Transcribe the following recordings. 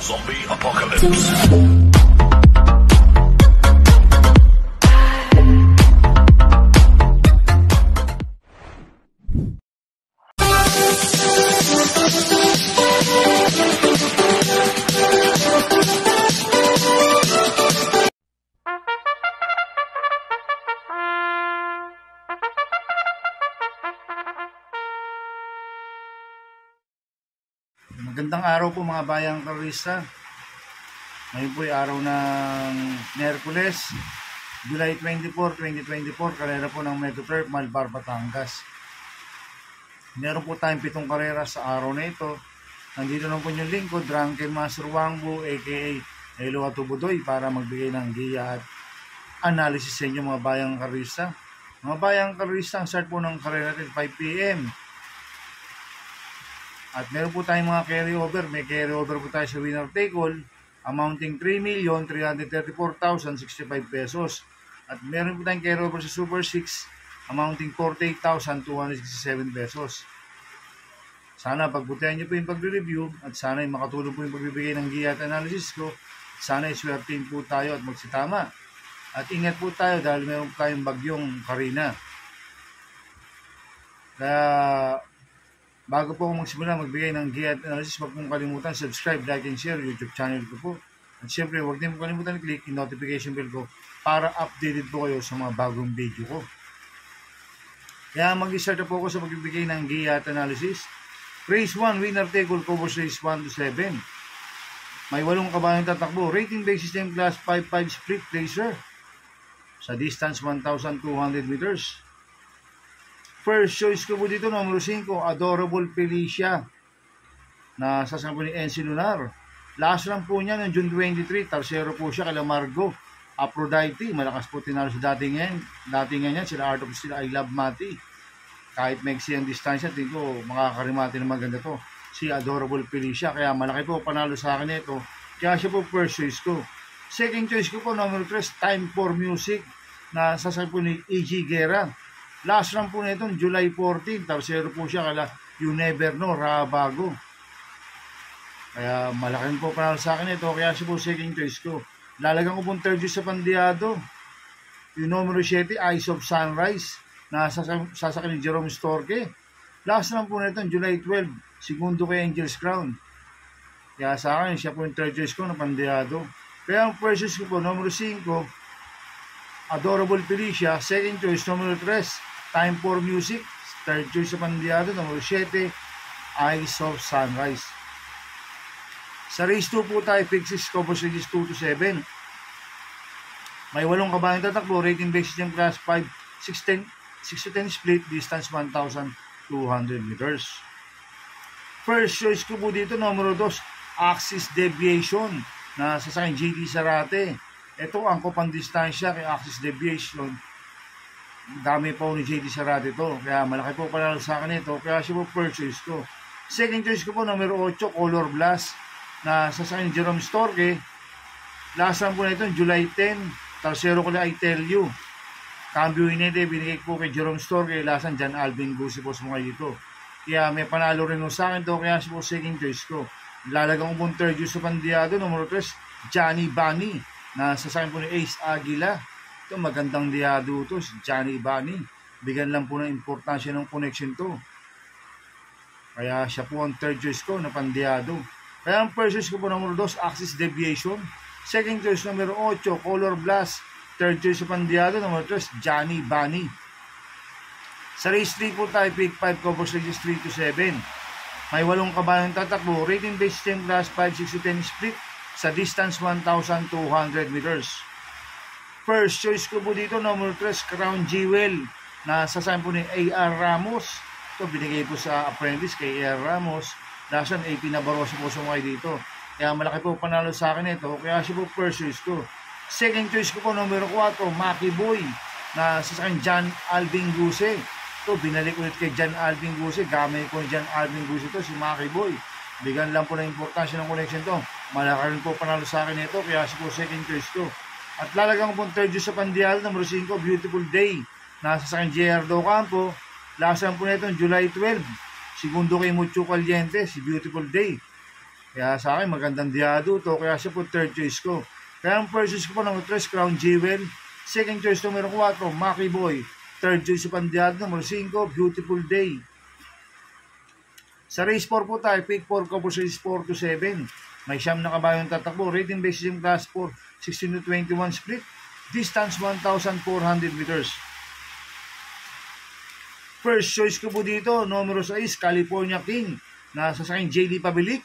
Zombie Apocalypse. Magandang araw po mga bayang karista. Ngayon po ay araw ng Miyerkules, July 24, 2024, karera po ng Metroturf, Malbar, Batangas. Meron po tayong 7 karera sa araw na ito. Nandito na po yung lingkod, Drunken Master Wangbu, aka Elo Atubudoy, para magbigay ng giya at analysis sa inyo mga bayang karista. Mga bayang karista, ang start po ng karera natin 5 PM. At meron po tayong mga carryover. May carryover po tayo sa winner take all amounting 3,334,065 pesos. At meron po tayong carryover sa Super 6 amounting 48,267 pesos. Sana pagbutihan nyo po yung pagre-review at sana yung makatulong po yung pagbibigay ng giya at analysis ko. Sana iswertein po tayo at magsitama. At ingat po tayo dahil meron po tayong bagyong Karina. Kaya bago po ako magsimula magbigay ng giya at analysis, huwag mong kalimutan subscribe, like, and share YouTube channel ko po. At syempre, huwag din po kalimutan click yung notification bell ko para updated po kayo sa mga bagong video ko. Kaya mag-start na po ako sa magbibigay ng giya at analysis. Race 1, winner take all, covers race 1 to 7. May 8 kabayang tatakbo. Rating based system class 5-5 split racer. Sa distance 1,200 meters. First choice ko po dito, numero 5, Adorable Felicia, na sasama po ni NC Lunar. Last run po niya noong June 23, tarsero po siya kay Lamargo, Aphrodite, malakas po tinalo sa datingan niya, sila Art of Steel, I Love Mati. Kahit maiksi ang distansya, tingin ko makakarimati na maganda to, si Adorable Felicia, kaya malaki po panalo sa akin ito, kaya siya po first choice ko. Second choice ko po, numero 3, Time for Music, na sasama po ni E.G. Guerra. Last run po nito, July 14, tarsero po siya kala You Never Know, Rabago. Kaya malaking po panalo sa akin ito, kaya siya po second choice ko. Lalagyan ko pong third choice sa Pandiado. Yung numero 7, Eyes of Sunrise, na sasakyan ni Jerome Storke. Last run po nito, July 12, segundo kay Angel's Crown. Kaya sa akin, siya po yung third choice ko na Pandiado. Kaya ang first choice ko po, numero 5, Adorable Felicia. Second choice, numero 3, Time for Music. Third choice sa Pandiado, numero 7, Eyes of Sunrise. Sa race 2 po tayo, fixes covers races 2 to 7. May 8 kabayang tatakbo, rating based yung class 5, 6 to 10 split, distance 1,200 meters. First choice ko po dito, numero 2, Axis Deviation, na sasakyan JD Sarate. Ito ang kupang distansya kay Axis Deviation. Dami po ni JD Sarate ito. Kaya malaki po panalo sa akin ito. Kaya siya po first choice ko. Second choice ko po, numero 8, Color Blast, na sasakyan ni Jerome Storke. Last run po na ito, July 10. Tarsero ko na I Tell You. Cambio Inede, binigay po kay Jerome Storke. Last run, John Alvin Gusi po sa mga dito. Kaya may panalo rin sa akin ito. Kaya siya po second choice ko. Lalagang ko pong third choice sa Pandiado, numero 3, Johnny Bunny, na sasakyan po ni Ace Aguila. Ito magandang diado to, si Johnny Bunny. Bigyan lang po ng importansya ng connection to. Kaya siya po ang third choice ko na Pandiado. Kaya ang first choice ko po numero 2, Axis Deviation. Second choice numero 8, Color Blast. Third choice sa Pandiado, numero 3, Johnny Bunny. Sa race 3 po tayo, pick 5 covers races 3 to 7. May 8 kabayang tatakbo, rating based system class 5, 6 to 10 split. Sa distance 1,200 meters. First choice ko po dito, number 3, Crown Jewel, na sasama po ni A.R. Ramos. Ito binigay po sa apprentice kay A.R. Ramos. Dasan 18 na baroso po sumay dito. Kaya malaki po panalo sa akin ito. Kaya siya po first choice ko. Second choice ko po, number 4, Maki Boy, na sasama John Alvin Guse. Ito binalik ulit kay John Alvin Guse. Gamay ko ni John Alvin Guse ito, si Maki Boy. Bigyan lang po ng importansya ng connection to. Malaki rin po panalo sa akin ito, kaya siya po second choice ko. At lalagyan ko pong third choice sa Pandial, numero 5, Beautiful Day, nasa sa akin JR Docampo. Lasan po nito July 12. Segundo kay Mucho Caliente, si Beautiful Day. Kaya sa akin, magandang diado to. Kaya siya po third choice ko. Kaya ang first choice ko po number 3, Crown Jewel. Second choice numero 4, Maki Boy. Third choice po diado numero 5, Beautiful Day. Sa race 4 po tayo, pick 4 ko po sa race 4 to 7. May siyam na kabayong tatakbo. Rating basis yung class 4, 16 to 21 split. Distance 1,400 meters. First choice ko po dito, numero 6, California King. Nasa sa akin, JD Pabilik.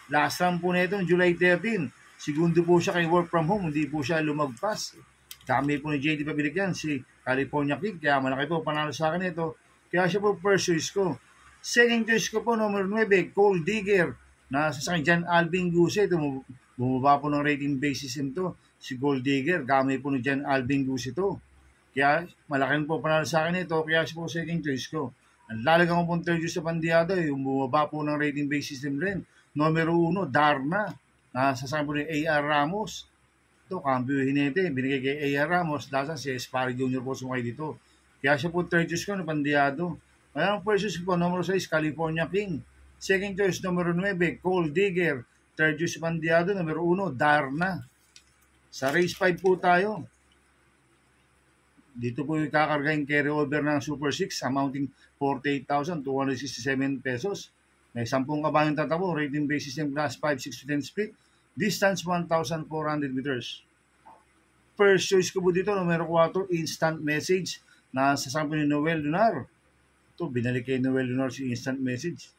Last round po na ito, July 13. Segundo po siya kay work from home, hindi po siya lumagpas. Kami po ni JD Pabilik yan, si California King. Kaya malaki po panalo sa akin ito. Kaya siya po first choice ko. Second choice ko po, numero 9, Gold Digger. Nasa sa akin, Jan Alvin Guse. Ito, bumaba po ng rating basis ito. Si Gold Digger, kami po ni Jan Alvin Guse ito. Kaya malaki po panalo sa akin ito. Kaya siya po second choice ko. Ang lalagang ko pong third choice sa pandiado, yung bumaba po ng rating basis system rin. Numero 1, Darna. Nasasama po ni A.R. Ramos. Ito, cambio hinete. Binigay kay A.R. Ramos. Dasa si Esparry Jr. po sumakay dito. Kaya siya po third choice ko na pandiado. Kaya ang first choice po, numero 6, California King. Second choice, numero 9, Gold Digger. Third choice pandiado, numero 1, Darna. Sa race 5 po tayo. Dito po yung kakargahin carry over ng Super 6 amounting 48,267 pesos. May 10 kabayong tatakbo, rating basis ng class 5, 6 to 10 split, distance 1,400 meters. First choice ko po dito, numero 4, instant message, na sasama ni Noel Lunar. Ito, binalik kay Noel Lunar si instant message.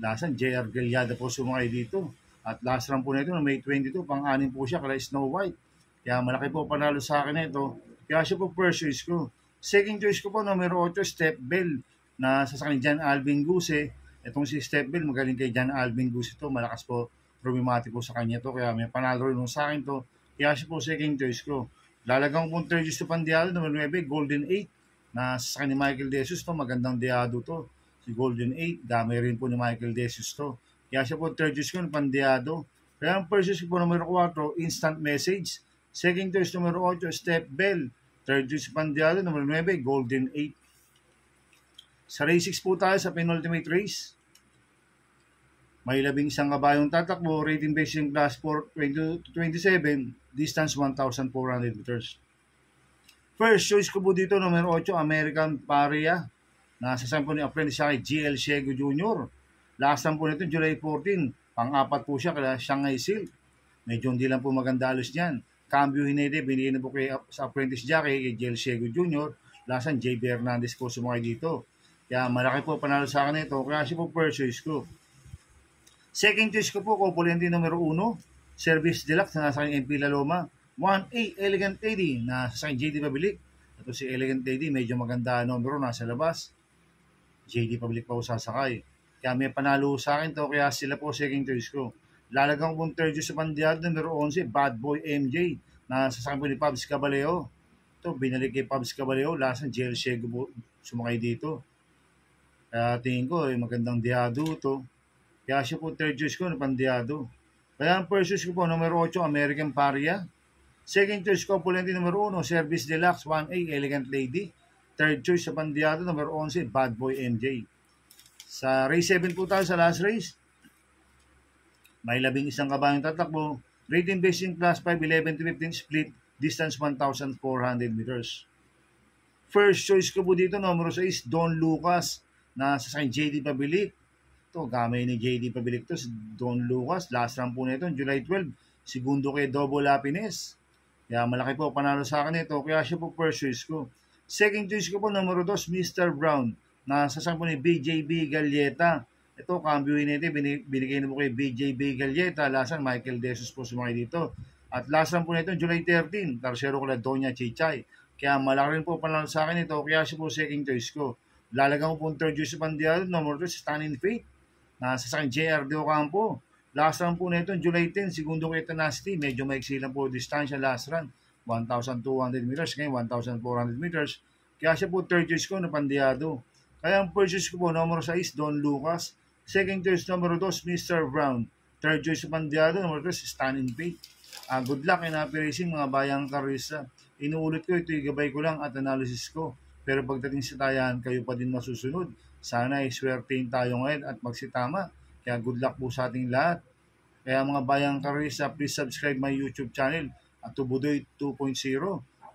Lasan, JR Galyada po sumakay dito. At last round po na ito, na May 22, pang-anim po siya, kala Snow White. Kaya malaki po panalo sa akin ito. Kaya siya po first choice ko. Second choice ko po, numero 8, Step Bell, na sasakyan ni Jan Alvin Guse. Itong si Step Bell, magaling kay Jan Alvin Guse ito. Malakas po, rumimati po sa kanya to. Kaya may panalo rin sa akin to. Kaya siya po second choice ko. Lalagang po third choice to pandiado, numero 9, Golden 8, na sasakyan ni Michael De Jesus to. Magandang diado to. Si Golden 8, dami rin po ni Michael De Jesus to. Kaya siya po third choice ko ng pandiado. Kaya ang first choice ko po, numero 4, instant message. Second choice, numero 8, Step Bell. Third choice pandiado, numero 9, Golden 8. Sa race 6 po tayo sa penultimate race. May 11 kabayong tatakbo, rating based in class 4, 20 to 27, distance 1,400 meters. First choice ko po dito, numero 8, American Paria. Nasa sampo ni apprentice siya kay GL Shego Jr. Last time po nito, July 14. Pang-apat po siya kaya Shanghai Silk. Medyo hindi lang po maganda alos niyan. Cambio hinede, binigay na po kay, sa apprentice jockey kay GL Shego Jr. Last time, JB Hernandez po sumakay dito. Kaya malaki po panalo sa akin ito. Kaya siya po first choice ko. Second choice ko po, Copulente numero 1, Service Deluxe na nasa aking MP Laloma. 1A, Elegant Lady na sa aking JD Pabilik. Ito si Elegant Lady, medyo maganda numero nasa labas. JD Pabilik pa po sasakay. Kaya may panalo sa akin to, kaya sila po second choice ko. Lalagang pong third choice sa pandiado, numero 11, Bad Boy MJ na sa akin po ni Pabs Caballeo. Ito, binalik kay Pabs Caballeo, last ng JL Shego po sumakay dito. Kaya tingin ko, magandang diado to. Kaya siya po third choice ko na pandiado. Kaya ang first choice ko po, numero 8, American Paria. Second choice ko, Pulente numero 1, Service Deluxe 1A, Elegant Lady. Third choice sa pandiado, numero 11, Bad Boy MJ. Sa race 7 po tayo sa last race. May 11 kabayong tatakbo. Rating based in class 5, 11 to 15 split. Distance 1,400 meters. First choice ko po dito, numero 6, Don Lucas na sa JD Pabilik. Ito, gamay ni JD Pabilik to, si Don Lucas. Last round po na ito, July 12. Segundo kay Double Lapines. Kaya malaki po panalo sa akin ito. Kaya siya po first choice ko. Second choice ko po, numero 2, Mr. Brown. Nasa po ni BJB Galleta. Ito, cambio hinete. Binigay na po kay BJB Galleta. Lasan, Michael De Jesus po sumakay dito. At last round po na ito, July 13. Tarsero ko na Doña Chichay. Kaya malaki rin po panalo sa akin ito. Kaya siya po second choice ko. Lalagang ko po third choice sa pandiado. Numero 2, Stunning Faith. Nasa sa akin, JR De Ocampo. Last round po na ito, July 10, segundo kay Tenacity. Medyo maiksi lang po distansya last run. 1,200 meters, ngayon 1,400 meters. Kaya siya po third choice ko na pandiado. Kaya ang first choice ko po, numero 6, Don Lucas. Second choice, numero 2, Mr. Brown. Third choice sa pandiado, numero 3, Stunning Faith. Good luck in happy racing mga bayang karista. Inuulit ko, ito igabay ko lang at analysis ko. Pero pagdating sa tayan, kayo pa din masusunod. Sana ay swertein tayo ngayon at magsitama. Kaya good luck po sa ating lahat. Kaya mga bayang karista, please subscribe my YouTube channel at Tubudoy 2.0.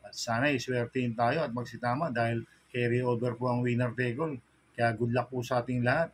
At sana iswertein tayo at magsitama dahil carry over po ang winner take all. Kaya good luck po sa ating lahat.